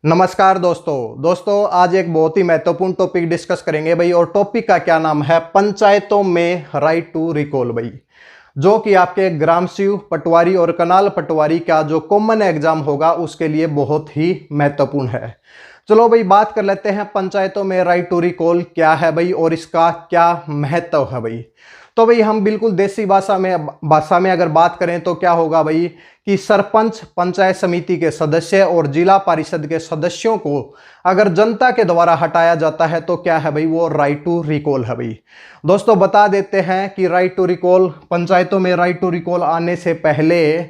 नमस्कार दोस्तों आज एक बहुत ही महत्वपूर्ण टॉपिक डिस्कस करेंगे भाई। और टॉपिक का क्या नाम है? पंचायतों में राइट टू रिकॉल भाई, जो कि आपके ग्राम सेवक पटवारी और कनाल पटवारी का जो कॉमन एग्जाम होगा उसके लिए बहुत ही महत्वपूर्ण है। चलो भाई बात कर लेते हैं पंचायतों में राइट टू रिकॉल क्या है भाई और इसका क्या महत्व है भाई। तो भाई हम बिल्कुल देसी भाषा में अगर बात करें तो क्या होगा भाई कि सरपंच, पंचायत समिति के सदस्य और जिला परिषद के सदस्यों को अगर जनता के द्वारा हटाया जाता है तो क्या है भाई, वो राइट टू रिकॉल है भाई। दोस्तों बता देते हैं कि राइट टू रिकॉल, पंचायतों में राइट टू रिकॉल आने से पहले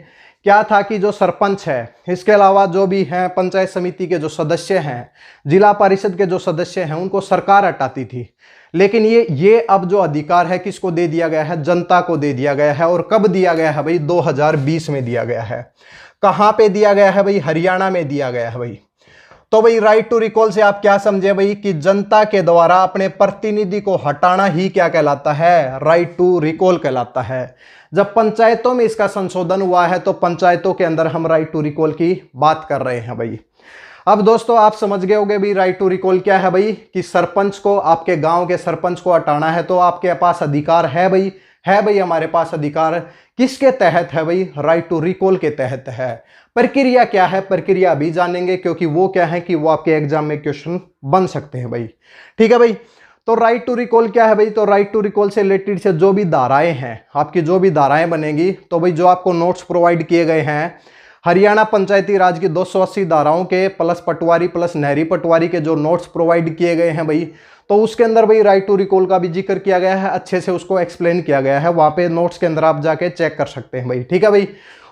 क्या था कि जो सरपंच है, इसके अलावा जो भी हैं पंचायत समिति के जो सदस्य हैं, जिला परिषद के जो सदस्य हैं, उनको सरकार हटाती थी। लेकिन ये अब जो अधिकार है किसको दे दिया गया है? जनता को दे दिया गया है। और कब दिया गया है भाई? 2020 में दिया गया है। कहां पे दिया गया है भाई? हरियाणा में दिया गया है भाई। तो भाई राइट टू रिकॉल से आप क्या समझे भाई कि जनता के द्वारा अपने प्रतिनिधि को हटाना ही क्या कहलाता है? राइट टू रिकॉल कहलाता है। जब पंचायतों में इसका संशोधन हुआ है तो पंचायतों के अंदर हम राइट टू रिकॉल की बात कर रहे हैं भाई। अब दोस्तों आप समझ गए होंगे भी राइट टू रिकॉल क्या है भाई, कि सरपंच को, आपके गांव के सरपंच को हटाना है तो आपके पास अधिकार है भाई। है भाई हमारे पास अधिकार। किसके तहत है भाई? राइट टू रिकॉल के तहत है। प्रक्रिया क्या है? प्रक्रिया भी जानेंगे, क्योंकि वो क्या है कि वो आपके एग्जाम में क्वेश्चन बन सकते हैं भाई। ठीक है भाई। तो राइट टू रिकॉल क्या है भाई? तो राइट टू रिकॉल से रिलेटेड से जो भी धाराएं हैं, आपकी जो भी धाराएं बनेगी, तो भाई जो आपको नोट्स प्रोवाइड किए गए हैं हरियाणा पंचायती राज की 280 धाराओं के प्लस पटवारी प्लस नहरी पटवारी के जो नोट्स प्रोवाइड किए गए हैं भाई, तो उसके अंदर भाई राइट टू रिकॉल का भी जिक्र किया गया है, अच्छे से उसको एक्सप्लेन किया गया है। वहां पे नोट्स के अंदर आप जाके चेक कर सकते हैं भाई। ठीक है भाई।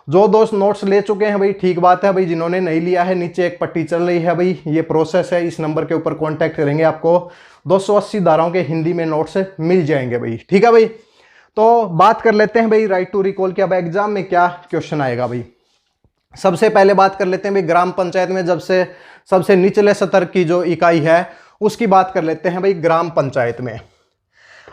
जो दोस्त नोट्स ले चुके हैं भाई ठीक बात है भाई, जिन्होंने नहीं लिया है नीचे एक पट्टी चल रही है भाई, ये प्रोसेस है, इस नंबर के ऊपर कॉन्टैक्ट करेंगे, आपको 280 धाराओं के हिंदी में नोट्स मिल जाएंगे भाई। ठीक है भाई। तो बात कर लेते हैं भाई राइट टू रिकॉल के अब एग्जाम में क्या क्वेश्चन आएगा भाई। सबसे पहले बात कर लेते हैं भाई ग्राम पंचायत में जब से सबसे निचले स्तर की जो इकाई है उसकी बात कर लेते हैं भाई ग्राम पंचायत में।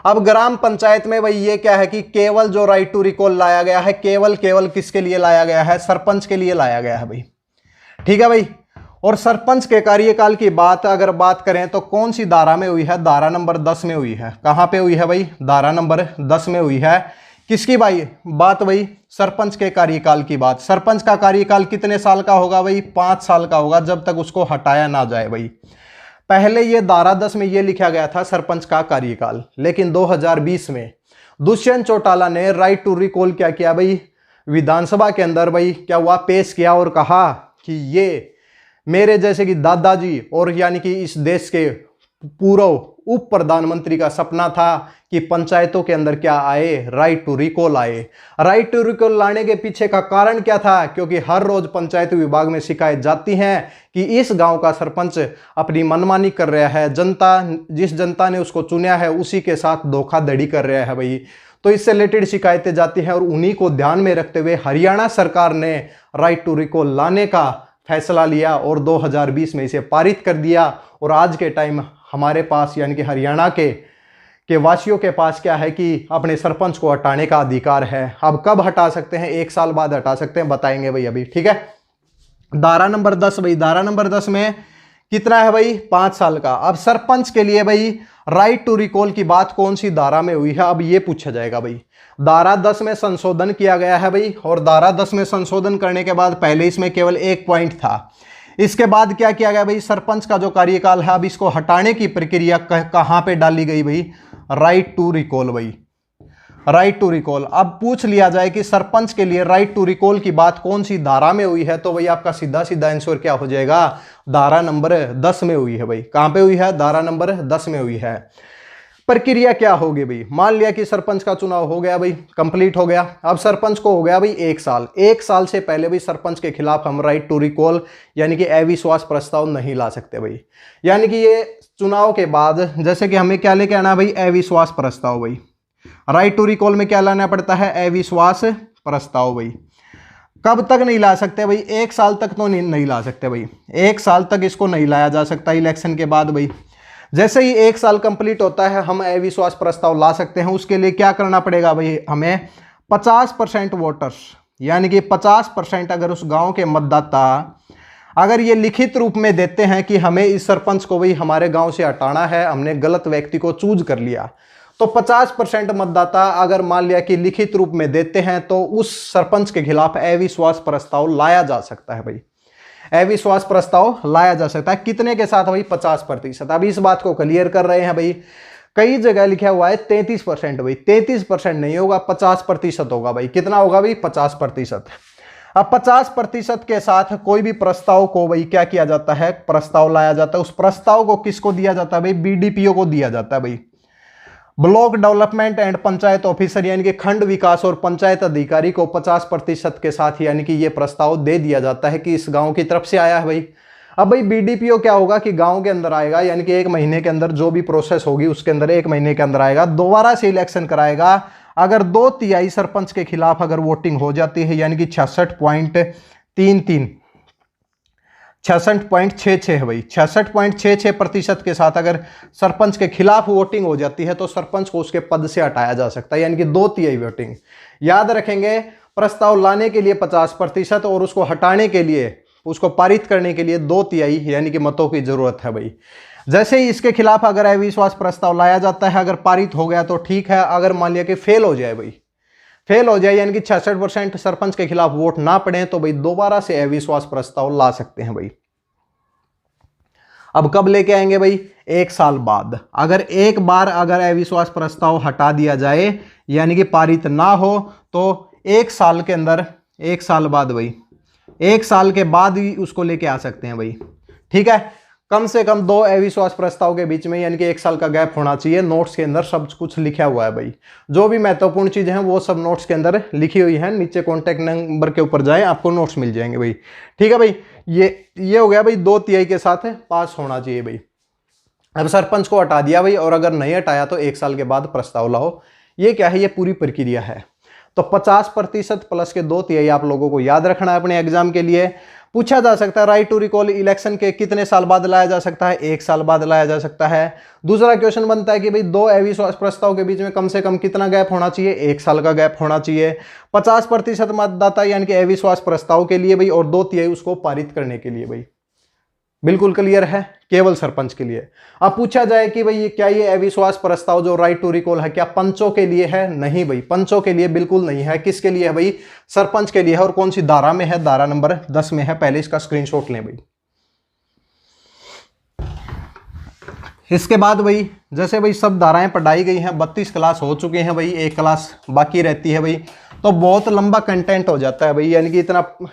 अब ग्राम पंचायत में भाई ये क्या है कि केवल जो राइट टू रिकॉल लाया गया है, केवल किसके लिए लाया गया है? सरपंच के लिए लाया गया है भाई। ठीक है भाई। और सरपंच के कार्यकाल की बात अगर बात करें तो कौन सी धारा में हुई है? धारा नंबर 10 में हुई है। कहां पे हुई है भाई? धारा नंबर 10 में हुई है। किसकी भाई बात? भाई सरपंच के कार्यकाल की बात। सरपंच का कार्यकाल कितने साल का होगा भाई? 5 साल का होगा, जब तक उसको हटाया ना जाए भाई। पहले ये धारा 10 में ये लिखा गया था सरपंच का कार्यकाल, लेकिन 2020 में दुष्यंत चौटाला ने राइट टू रिकॉल क्या किया भाई? विधानसभा के अंदर भाई क्या हुआ? पेश किया और कहा कि ये मेरे जैसे कि दादाजी और यानी कि इस देश के पूर्व उप प्रधानमंत्री का सपना था कि पंचायतों के अंदर क्या आए? राइट टू रिकॉल आए। राइट टू रिकॉल लाने के पीछे का कारण क्या था? क्योंकि हर रोज पंचायत विभाग में शिकायत जाती हैं कि इस गांव का सरपंच अपनी मनमानी कर रहा है, जिस जनता ने उसको चुना है उसी के साथ धोखाधड़ी कर रहा है भाई। तो इससे रिलेटेड शिकायतें जाती हैं और उन्हीं को ध्यान में रखते हुए हरियाणा सरकार ने राइट टू रिकॉल लाने का फैसला लिया और 2020 में इसे पारित कर दिया। और आज के टाइम हमारे पास यानी कि हरियाणा के वासियों के पास क्या है कि अपने सरपंच को हटाने का अधिकार है। अब कब हटा सकते हैं? 1 साल बाद हटा सकते हैं, बताएंगे भाई अभी। ठीक है। धारा नंबर 10 भाई, धारा नंबर 10 में कितना है भाई? 5 साल का। अब सरपंच के लिए भाई राइट टू रिकॉल की बात कौन सी धारा में हुई है? अब ये पूछा जाएगा भाई। धारा 10 में संशोधन किया गया है भाई, और धारा 10 में संशोधन करने के बाद पहले इसमें केवल एक पॉइंट था। इसके बाद क्या किया गया भाई? सरपंच का जो कार्यकाल है अब इसको हटाने की प्रक्रिया कहां पे डाली गई भाई? राइट टू रिकॉल भाई। Right to recall. अब पूछ लिया जाए कि सरपंच के लिए राइट टू रिकॉल की बात कौन सी धारा में हुई है, तो भाई आपका सीधा सीधा आंसर क्या हो जाएगा? धारा नंबर 10 में हुई है भाई। कहां पे हुई है? धारा नंबर 10 में हुई है। प्रक्रिया क्या होगी भाई? मान लिया कि सरपंच का चुनाव हो गया भाई, कंप्लीट हो गया। अब सरपंच को हो गया भाई 1 साल। 1 साल से पहले भाई सरपंच के खिलाफ हम राइट टू रिकॉल यानी कि अविश्वास प्रस्ताव नहीं ला सकते भाई। यानी कि ये चुनाव के बाद जैसे कि हमें क्या लेके आना भाई? अविश्वास प्रस्ताव भाई। राइट टू रिकॉल में क्या लाना पड़ता है? अविश्वास प्रस्ताव भाई। कब तक नहीं ला सकते भाई? 1 साल तक तो नहीं ला सकते भाई। 1 साल तक इसको नहीं लाया जा सकता इलेक्शन के बाद भाई। जैसे ही 1 साल कंप्लीट होता है हम अविश्वास प्रस्ताव ला सकते हैं। उसके लिए क्या करना पड़ेगा भाई? हमें 50% वोटर्स यानी कि 50% अगर उस गांव के मतदाता अगर ये लिखित रूप में देते हैं कि हमें इस सरपंच को भाई हमारे गांव से हटाना है, हमने गलत व्यक्ति को चूज कर लिया, तो 50% मतदाता अगर मान लिया कि लिखित रूप में देते हैं तो उस सरपंच के खिलाफ अविश्वास प्रस्ताव लाया जा सकता है भाई। अविश्वास प्रस्ताव लाया जा सकता है कितने के साथ भाई? 50%। अब इस बात को क्लियर कर रहे हैं भाई। कई जगह लिखा हुआ है 33% भाई, 33% नहीं होगा, 50% होगा भाई। कितना होगा भाई? 50%। अब 50% के साथ कोई भी प्रस्ताव को भाई क्या किया जाता है? प्रस्ताव लाया जाता है। उस प्रस्ताव को किसको दिया जाता है भाई? बीडीपीओ को दिया जाता है भाई, block development and panchayat officer, यानी कि खंड विकास और पंचायत अधिकारी को 50% के साथ यानी कि ये प्रस्ताव दे दिया जाता है कि इस गांव की तरफ से आया है भाई। अब भाई बीडीपीओ क्या होगा कि गांव के अंदर आएगा, यानी कि 1 महीने के अंदर जो भी प्रोसेस होगी उसके अंदर 1 महीने के अंदर आएगा, दोबारा से इलेक्शन कराएगा। अगर 2/3 सरपंच के खिलाफ अगर वोटिंग हो जाती है, यानी कि 66.66 है भाई, 66.66% के साथ अगर सरपंच के खिलाफ वोटिंग हो जाती है तो सरपंच को उसके पद से हटाया जा सकता है, यानी कि 2/3 वोटिंग। याद रखेंगे, प्रस्ताव लाने के लिए 50% और उसको हटाने के लिए, उसको पारित करने के लिए 2/3 यानी कि मतों की जरूरत है भाई। जैसे ही इसके खिलाफ अगर अविश्वास प्रस्ताव लाया जाता है, अगर पारित हो गया तो ठीक है, अगर मान लिया कि फेल हो जाए भाई, फेल हो जाए यानी कि 66% सरपंच के खिलाफ वोट ना पड़े, तो भाई दोबारा से अविश्वास प्रस्ताव ला सकते हैं भाई। अब कब लेके आएंगे भाई? 1 साल बाद। अगर एक बार अगर अविश्वास प्रस्ताव हटा दिया जाए यानी कि पारित ना हो, तो 1 साल के अंदर, 1 साल बाद भाई, 1 साल के बाद ही उसको लेके आ सकते हैं भाई। ठीक है, कम से कम 2 अविश्वास प्रस्ताव के बीच में यानी कि 1 साल का गैप होना चाहिए। नोट्स के अंदर सब कुछ लिखा हुआ है भाई, जो भी महत्वपूर्ण चीजें हैं वो सब नोट्स के अंदर लिखी हुई है। नीचे कॉन्टैक्ट नंबर के ऊपर जाएं, आपको नोट्स मिल जाएंगे भाई। ठीक है भाई, ये हो गया भाई, 2/3 के साथ पास होना चाहिए भाई। अब सरपंच को हटा दिया भाई, और अगर नहीं हटाया तो 1 साल के बाद प्रस्ताव लाओ। ये क्या है? ये पूरी प्रक्रिया है। तो 50% प्लस के 2/3 आप लोगों को याद रखना है अपने एग्जाम के लिए। पूछा जा सकता है राइट टू रिकॉल इलेक्शन के कितने साल बाद लाया जा सकता है? 1 साल बाद लाया जा सकता है। दूसरा क्वेश्चन बनता है कि भाई 2 अविश्वास प्रस्ताव के बीच में कम से कम कितना गैप होना चाहिए? 1 साल का गैप होना चाहिए। 50% मतदाता यानी कि अविश्वास प्रस्ताव के लिए भाई, और 2/3 उसको पारित करने के लिए भाई। बिल्कुल क्लियर है, केवल सरपंच के लिए। अब पूछा जाए कि भाई क्या ये अविश्वास प्रस्ताव जो राइट टू रिकॉल है क्या पंचों के लिए है? नहीं भाई, पंचों के लिए बिल्कुल नहीं है। किसके लिए है भाई? सरपंच के लिए है। और कौन सी धारा में है? धारा नंबर 10 में है। पहले इसका स्क्रीनशॉट लें भाई। इसके बाद भाई जैसे भाई सब धाराएं पढ़ाई गई हैं, 32 क्लास हो चुके हैं भाई, 1 क्लास बाकी रहती है भाई, तो बहुत लंबा कंटेंट हो जाता है भाई, यानी कि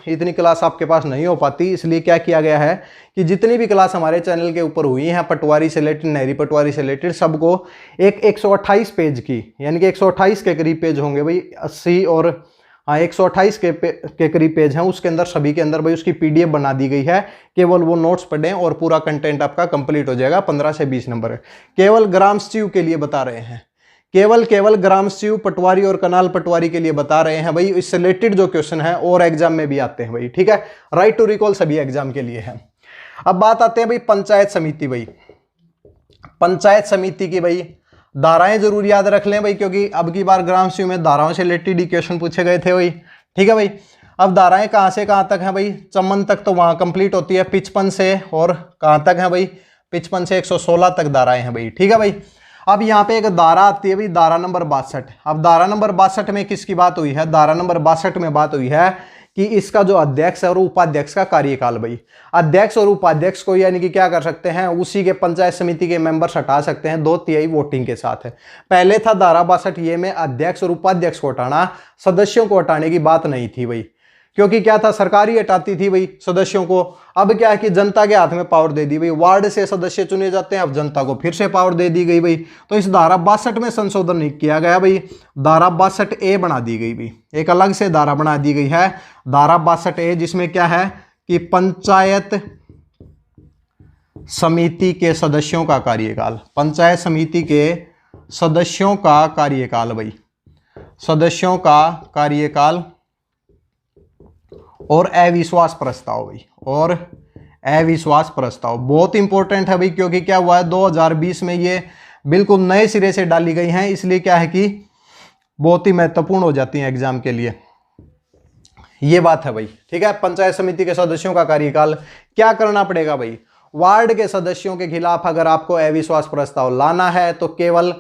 इतनी क्लास आपके पास नहीं हो पाती। इसलिए क्या किया गया है कि जितनी भी क्लास हमारे चैनल के ऊपर हुई हैं पटवारी से रिलेटेड, नहरी पटवारी से रिलेटेड, सबको एक 128 पेज की, यानी कि 128 के करीब पेज होंगे भाई, 80 और 128 के करीब पेज हैं, उसके अंदर सभी के अंदर भाई उसकी पीडीएफ बना दी गई है। केवल वो नोट्स पढ़ें और पूरा कंटेंट आपका कंप्लीट हो जाएगा। 15 से 20 नंबर केवल ग्राम सचिव के लिए बता रहे हैं, केवल ग्राम सचिव पटवारी और कनाल पटवारी के लिए बता रहे हैं भाई। इससे रिलेटेड जो क्वेश्चन है और एग्जाम में भी आते हैं भाई। ठीक है, राइट टू रिकॉल सभी एग्जाम के लिए है। अब बात आते हैं भाई पंचायत समिति भाई। पंचायत समिति की भाई धाराएं जरूर याद रख लें भाई, क्योंकि अब की बार ग्राम सचिव में धाराओं से रिलेटेड ही क्वेश्चन पूछे गए थे भाई। ठीक है भाई, अब धाराएं कहां से कहां तक हैं भाई? चमन तक तो वहां कंप्लीट होती है, 55 से, और कहां तक है भाई? 55 से 116 तक धाराएं हैं भाई। ठीक है भाई, अब यहाँ पे एक धारा आती है भाई, धारा नंबर 62। अब धारा नंबर 62 में किसकी बात हुई है? धारा नंबर 62 में बात हुई है कि इसका जो अध्यक्ष है और उपाध्यक्ष का कार्यकाल भाई। अध्यक्ष और उपाध्यक्ष को यानी कि क्या कर सकते हैं? उसी के पंचायत समिति के मेंबर्स हटा सकते हैं 2/3 वोटिंग के साथ है। पहले था धारा 62 ये में अध्यक्ष और उपाध्यक्ष को हटाना, सदस्यों को हटाने की बात नहीं थी भाई, क्योंकि क्या था? सरकार ही हटाती थी भाई सदस्यों को। अब क्या है कि जनता के हाथ में पावर दे दी भाई, वार्ड से सदस्य चुने जाते हैं, अब जनता को फिर से पावर दे दी गई भाई। तो इस धारा 62 में संशोधन नहीं किया गया भाई, धारा 62A बना दी गई भाई, एक अलग से धारा बना दी गई है, धारा 62A, जिसमें क्या है कि पंचायत समिति के सदस्यों का कार्यकाल, पंचायत समिति के सदस्यों का कार्यकाल भाई, सदस्यों का कार्यकाल और अविश्वास प्रस्ताव भाई, और अविश्वास प्रस्ताव बहुत इंपॉर्टेंट है भाई, क्योंकि क्या हुआ है 2020 में ये बिल्कुल नए सिरे से डाली गई हैं, इसलिए क्या है कि बहुत ही महत्वपूर्ण हो जाती हैं एग्जाम के लिए। ये बात है भाई, ठीक है। पंचायत समिति के सदस्यों का कार्यकाल क्या करना पड़ेगा भाई, वार्ड के सदस्यों के खिलाफ अगर आपको अविश्वास प्रस्ताव लाना है तो केवल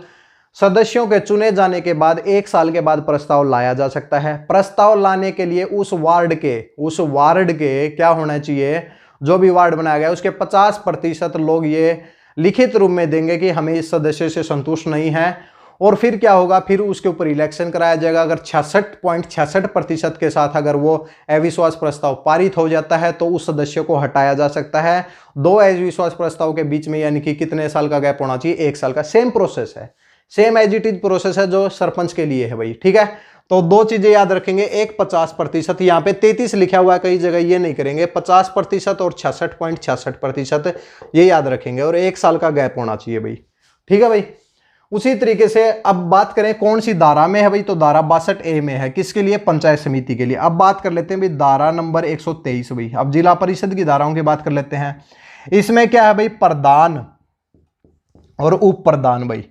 सदस्यों के चुने जाने के बाद 1 साल के बाद प्रस्ताव लाया जा सकता है। प्रस्ताव लाने के लिए उस वार्ड के क्या होना चाहिए, जो भी वार्ड बनाया गया उसके 50% लोग ये लिखित रूप में देंगे कि हमें इस सदस्य से संतुष्ट नहीं है, और फिर क्या होगा, फिर उसके ऊपर इलेक्शन कराया जाएगा। अगर 66.66% के साथ अगर वो अविश्वास प्रस्ताव पारित हो जाता है तो उस सदस्य को हटाया जा सकता है। 2 अविश्वास प्रस्ताव के बीच में यानी कि कितने साल का गैप होना चाहिए, 1 साल का। सेम प्रोसेस है, same as it is process है जो सरपंच के लिए है भाई, ठीक है। तो 2 चीजें याद रखेंगे, एक 50%, यहाँ पे 33 लिखा हुआ है, कई जगह ये नहीं करेंगे, 50% और 66.66% ये याद रखेंगे, और 1 साल का गैप होना चाहिए भाई, ठीक है भाई। उसी तरीके से अब बात करें कौन सी धारा में है भाई, तो धारा 62A में है, किसके लिए, पंचायत समिति के लिए। अब बात कर लेते हैं भाई धारा नंबर 123 भाई। अब जिला परिषद की धाराओं की बात कर लेते हैं। इसमें क्या है भाई, प्रधान और उप प्रधान भाई,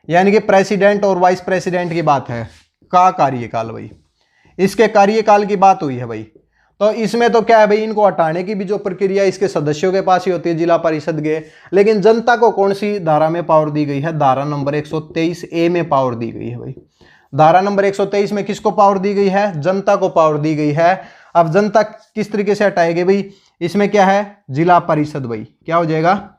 यानी कि प्रेसिडेंट और वाइस प्रेसिडेंट की बात है का कार्यकाल भाई, इसके कार्यकाल की बात हुई है भाई। तो इसमें तो क्या है भाई, इनको हटाने की भी जो प्रक्रिया इसके सदस्यों के पास ही होती है, जिला परिषद के। लेकिन जनता को कौन सी धारा में पावर दी गई है, धारा नंबर 123A में पावर दी गई है भाई। धारा नंबर 123 में किसको पावर दी गई है, जनता को पावर दी गई है। अब जनता किस तरीके से हटाएगी भाई, इसमें क्या है, जिला परिषद भाई, क्या हो जाएगा,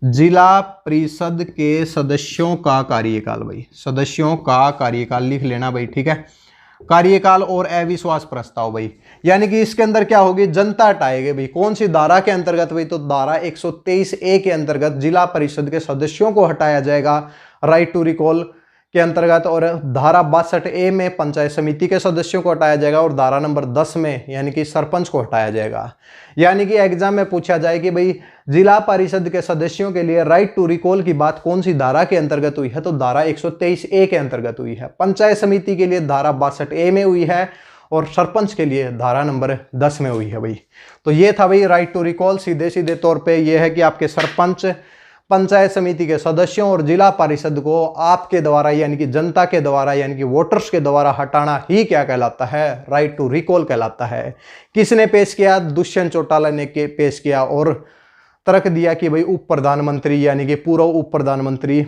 जिला परिषद के सदस्यों का कार्यकाल भाई, सदस्यों का कार्यकाल लिख लेना भाई, ठीक है। कार्यकाल और अविश्वास प्रस्ताव भाई, यानी कि इसके अंदर क्या होगी, जनता हटाएगी भाई। कौन सी धारा के अंतर्गत भाई, तो धारा 123A के अंतर्गत जिला परिषद के सदस्यों को हटाया जाएगा राइट टू रिकॉल के अंतर्गत, और धारा 62A में पंचायत समिति के सदस्यों को हटाया जाएगा, और धारा नंबर 10 में यानी कि सरपंच को हटाया जाएगा। यानी कि एग्जाम में पूछा जाए कि भाई जिला परिषद के सदस्यों के लिए राइट टू रिकॉल की बात कौन सी धारा के अंतर्गत हुई है, तो धारा 123A के अंतर्गत हुई है। पंचायत समिति के लिए धारा 62A में हुई है, और सरपंच के लिए धारा नंबर 10 में हुई है भाई। तो ये था भाई राइट टू रिकॉल। सीधे सीधे तौर पे ये है कि आपके सरपंच, पंचायत समिति के सदस्यों और जिला परिषद को आपके द्वारा यानी कि जनता के द्वारा यानी कि वोटर्स के द्वारा हटाना ही क्या कहलाता है, राइट टू रिकॉल कहलाता है। किसने पेश किया, दुष्यंत चौटाला ने के पेश किया, और तर्क दिया कि भाई उप प्रधानमंत्री यानी कि पूर्व उप प्रधानमंत्री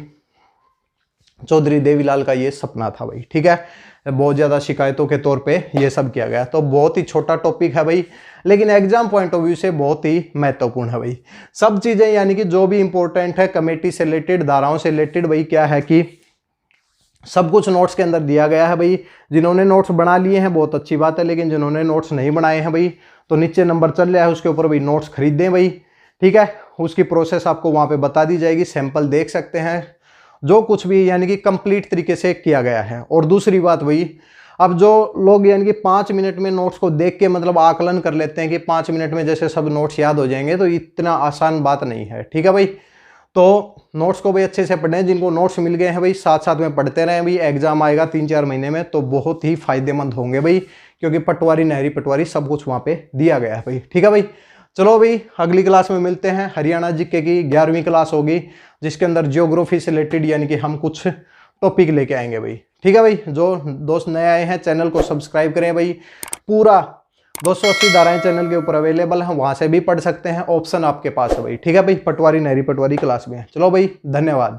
चौधरी देवीलाल का ये सपना था भाई, ठीक है। बहुत ज्यादा शिकायतों के तौर पे ये सब किया गया। तो बहुत ही छोटा टॉपिक है भाई, लेकिन एग्जाम पॉइंट ऑफ व्यू से बहुत ही महत्वपूर्ण है भाई। सब चीजें यानी कि जो भी इंपॉर्टेंट है कमेटी से रिलेटेड, धाराओं से रिलेटेड भाई, क्या है कि सब कुछ नोट्स के अंदर दिया गया है भाई। जिन्होंने नोट्स बना लिए हैं बहुत अच्छी बात है, लेकिन जिन्होंने नोट्स नहीं बनाए हैं भाई, तो नीचे नंबर चल रहा है उसके ऊपर भाई नोट्स खरीदें भाई, ठीक है। उसकी प्रोसेस आपको वहां पे बता दी जाएगी, सैंपल देख सकते हैं, जो कुछ भी यानी कि कंप्लीट तरीके से किया गया है। और दूसरी बात वही, अब जो लोग यानी कि 5 मिनट में नोट्स को देख के मतलब आकलन कर लेते हैं कि 5 मिनट में जैसे सब नोट्स याद हो जाएंगे, तो इतना आसान बात नहीं है, ठीक है भाई। तो नोट्स को भाई अच्छे से पढ़ें, जिनको नोट्स मिल गए हैं भाई साथ साथ में पढ़ते रहें भाई। एग्जाम आएगा 3-4 महीने में तो बहुत ही फायदेमंद होंगे भाई, क्योंकि पटवारी, नहरी पटवारी सब कुछ वहाँ पे दिया गया है भाई, ठीक है भाई। चलो भाई अगली क्लास में मिलते हैं। हरियाणा जीके की 11वीं क्लास होगी, जिसके अंदर जियोग्राफी से रिलेटेड यानी कि हम कुछ टॉपिक लेके आएंगे भाई, ठीक है भाई। जो दोस्त नए आए हैं चैनल को सब्सक्राइब करें भाई। पूरा 280 धाराएं चैनल के ऊपर अवेलेबल हैं, वहां से भी पढ़ सकते हैं, ऑप्शन आपके पास है भाई, ठीक है भाई। पटवारी, नहरी पटवारी क्लास में है। चलो भाई, धन्यवाद।